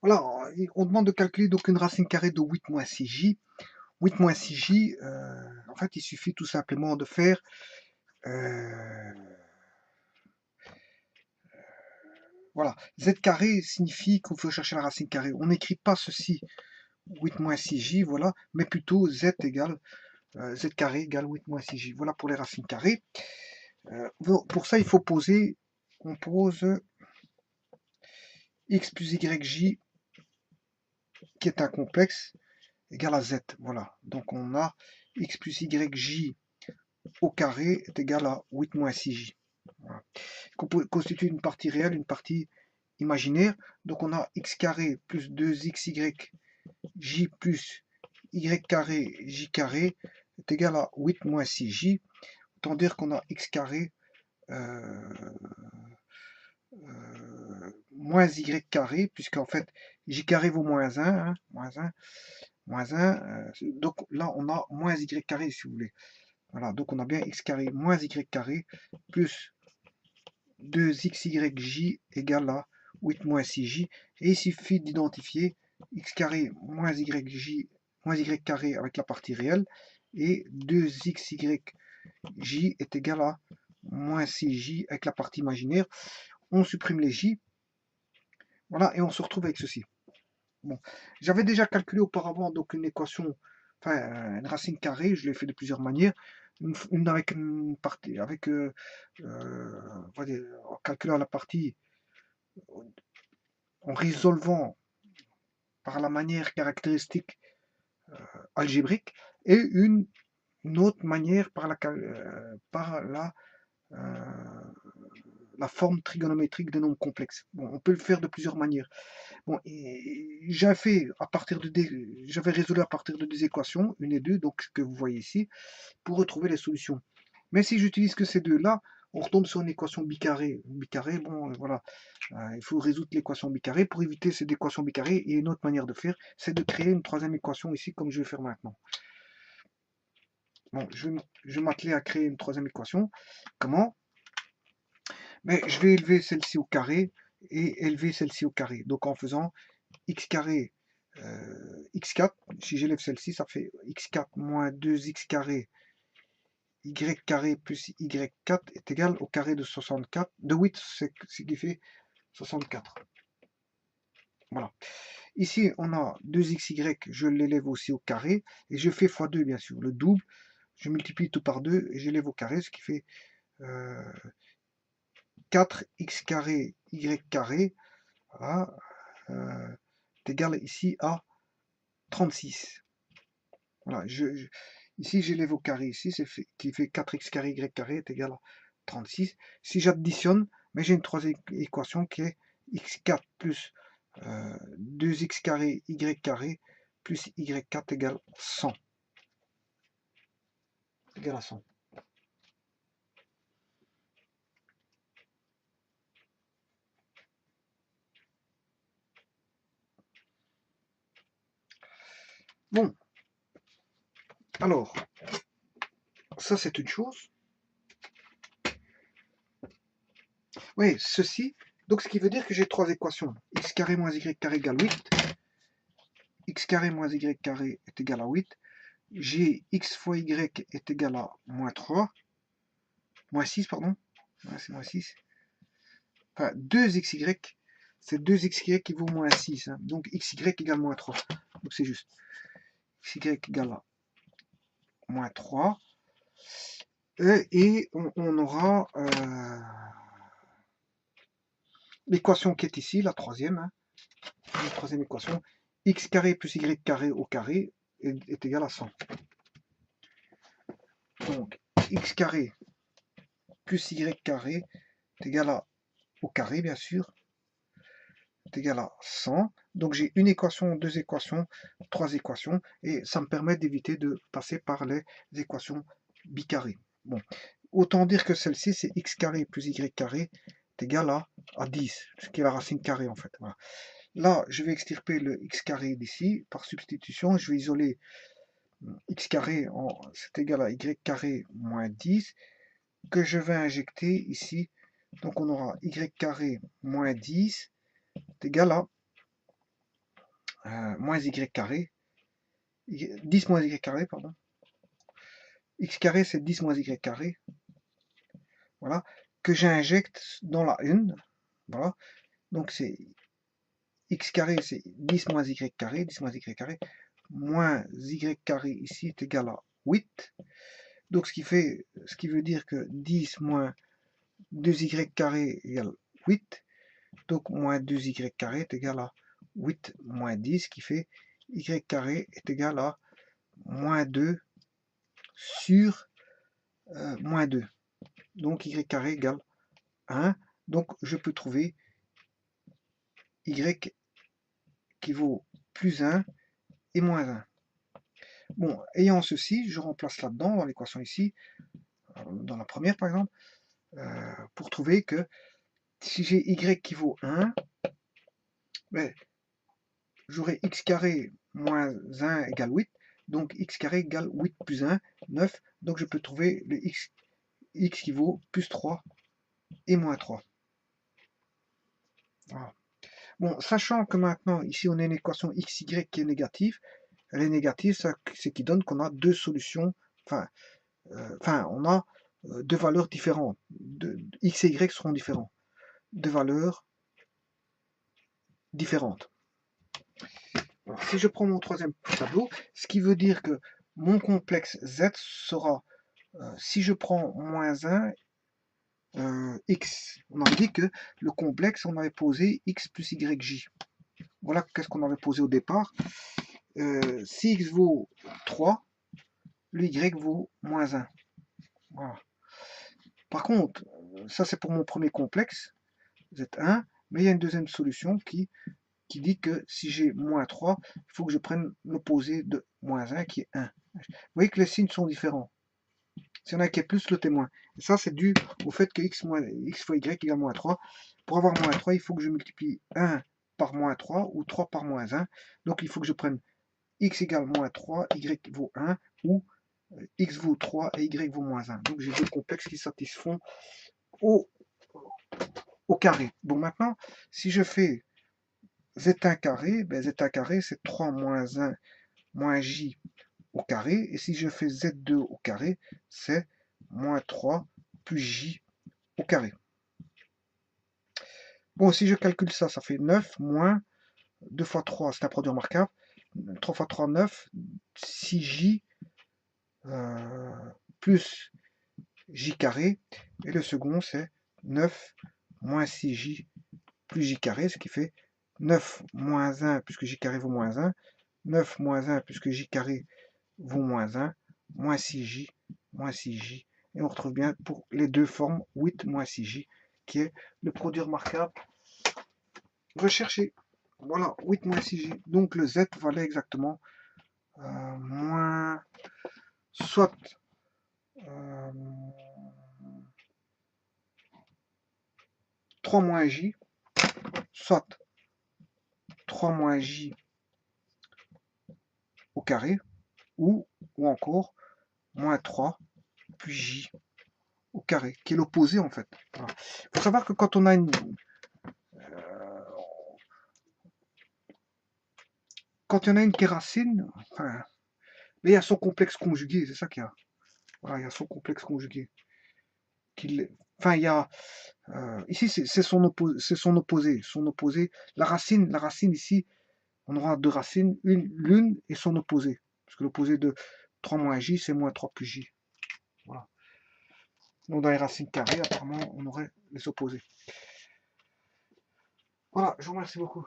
Voilà, on demande de calculer donc une racine carrée de 8 moins 6j. 8 moins 6j, en fait, il suffit tout simplement de faire voilà, z carré signifie qu'il faut chercher la racine carrée. On n'écrit pas ceci 8 moins 6j, voilà, mais plutôt z égale z carré égale 8 moins 6j. Voilà pour les racines carrées. Pour ça, il faut poser, on pose x plus yj qui est un complexe égale à z. Voilà, donc on a x plus yj au carré est égal à 8 moins 6j. Voilà. Constitue une partie réelle, une partie imaginaire. Donc on a x carré plus 2xy j plus y carré j carré est égal à 8 moins 6j. Autant dire qu'on a x carré moins y carré, puisqu'en fait j carré vaut moins 1, hein, moins 1 donc là on a moins y carré si vous voulez. Voilà, donc on a bien x carré moins y carré plus 2xyj égale à 8 moins 6j. Et il suffit d'identifier x carré moins y carré avec la partie réelle. Et 2xyj est égal à moins 6j avec la partie imaginaire. On supprime les j. Voilà, et on se retrouve avec ceci. Bon, j'avais déjà calculé auparavant donc une équation, enfin une racine carrée, je l'ai fait de plusieurs manières. Avec une partie, en calculant la partie, en résolvant par la manière caractéristique algébrique, et une autre manière par la forme trigonométrique des nombres complexes. Bon, on peut le faire de plusieurs manières. Bon, j'avais résolu à partir de deux équations, une et deux, donc ce que vous voyez ici, pour retrouver les solutions. Mais si j'utilise que ces deux-là, on retombe sur une équation bicarrée. Bicarrée, bon, voilà, il faut résoudre l'équation bicarrée. Pour éviter cette équation bicarrée, il y a une autre manière de faire, c'est de créer une troisième équation ici, comme je vais faire maintenant. Bon, je vais m'atteler à créer une troisième équation. Comment? Mais je vais élever celle-ci au carré et élever celle-ci au carré. Donc en faisant x carré x4, si j'élève celle-ci, ça fait x4 moins 2x carré y carré plus y4 est égal au carré de 64, de 8, c'est ce qui fait 64. Voilà. Ici, on a 2xy, je l'élève aussi au carré, et je fais x2, bien sûr, le double, je multiplie tout par 2, et j'élève au carré, ce qui fait 4x carré y carré, voilà, est égal ici à 36. Voilà, ici j'élève au carré, ici, qui fait 4x carré y carré est égal à 36. Si j'additionne, mais j'ai une troisième équation qui est x4 plus 2x carré y carré plus y4 égale 100. Égale à 100. Bon, alors, ça c'est une chose. Oui, ceci, donc ce qui veut dire que j'ai trois équations. X carré moins y carré égale 8. X carré moins y carré est égal à 8. J'ai x fois y est égal à moins 3. Moins 6, pardon. Ouais, c'est moins 6. Enfin, 2xy, c'est 2xy qui vaut moins 6. Hein. Donc xy égale moins 3. Donc c'est juste. Xy égale à moins 3. Et on aura l'équation qui est ici, la troisième. Hein. La troisième équation. X carré plus y carré au carré est égal à 100. Donc x carré plus y carré est égal à au carré, bien sûr, est égal à 100. Donc j'ai une équation, deux équations, trois équations, et ça me permet d'éviter de passer par les équations bicarrées. Bon, autant dire que celle-ci, c'est x carré plus y carré est égal à 10, ce qui est la racine carrée en fait. Voilà. Là, je vais extirper le x carré d'ici par substitution, je vais isoler x carré, c'est égal à y carré moins 10, que je vais injecter ici. Donc on aura y carré moins 10 est égal à moins y carré, 10 moins y carré, pardon. X carré, c'est 10 moins y carré. Voilà. Que j'injecte dans la 1. Voilà. Donc, c'est x carré, c'est 10 moins y carré. 10 moins y carré. Moins y carré ici est égal à 8. Donc, ce qui veut dire que 10 moins 2y carré égale 8. Donc, moins 2y carré est égal à 8 moins 10, qui fait y carré est égal à moins 2 sur moins 2. Donc, y carré égale 1. Donc, je peux trouver y qui vaut plus 1 et moins 1. Bon, ayant ceci, je remplace là-dedans, dans l'équation ici, dans la première par exemple, pour trouver que si j'ai y qui vaut 1, ben, j'aurai x carré moins 1 égale 8, donc x carré égale 8 plus 1, 9, donc je peux trouver le x qui vaut plus 3 et moins 3. Voilà. Bon, sachant que maintenant, ici, on a une équation xy qui est négative, elle est négative, c'est qui donne qu'on a deux solutions, enfin, on a deux valeurs différentes, x et y seront différents, deux valeurs différentes. Alors, si je prends mon troisième tableau, ce qui veut dire que mon complexe z sera, si je prends moins 1, x, on avait dit que le complexe, on avait posé x plus yj. Voilà qu'est-ce qu'on avait posé au départ. Si x vaut 3, le y vaut moins 1. Voilà. Par contre, ça c'est pour mon premier complexe, z1, mais il y a une deuxième solution qui dit que si j'ai moins 3, il faut que je prenne l'opposé de moins 1 qui est 1. Vous voyez que les signes sont différents. S'il y en a qui est plus, l'autre est moins. Et ça, c'est dû au fait que x fois y égale moins 3. Pour avoir moins 3, il faut que je multiplie 1 par moins 3 ou 3 par moins 1. Donc, il faut que je prenne x égale moins 3, y vaut 1, ou x vaut 3 et y vaut moins 1. Donc, j'ai deux complexes qui satisfont au carré. Bon, maintenant, si je fais z1 carré, ben z1 carré, c'est 3 moins 1 moins j au carré. Et si je fais z2 au carré, c'est moins 3 plus j au carré. Bon, si je calcule ça, ça fait 9 moins 2 fois 3, c'est un produit remarquable. 3 fois 3, 9, 6j plus j carré. Et le second, c'est 9 moins 6j plus j carré, ce qui fait 9 moins 1 puisque j carré vaut moins 1. 9 moins 1 puisque j carré vaut moins 1, moins 6j, moins 6j. Et on retrouve bien pour les deux formes 8 moins 6j, qui est le produit remarquable recherché. Voilà, 8 moins 6j. Donc le z valait exactement moins, soit 3 moins j, soit 3 moins j au carré, ou encore moins 3 plus j au carré, qui est l'opposé en fait. Il faut savoir que quand on a quand il y en a une qui est racine, enfin, mais il y a son complexe conjugué, c'est ça qu'il y a. Voilà, il y a son complexe conjugué. Enfin, il y a ici c'est son opposé, son opposé. La racine ici, on aura deux racines, l'une et son opposé, parce que l'opposé de 3 moins j, c'est moins 3 plus j. Voilà. Donc dans les racines carrées, apparemment, on aurait les opposés. Voilà, je vous remercie beaucoup.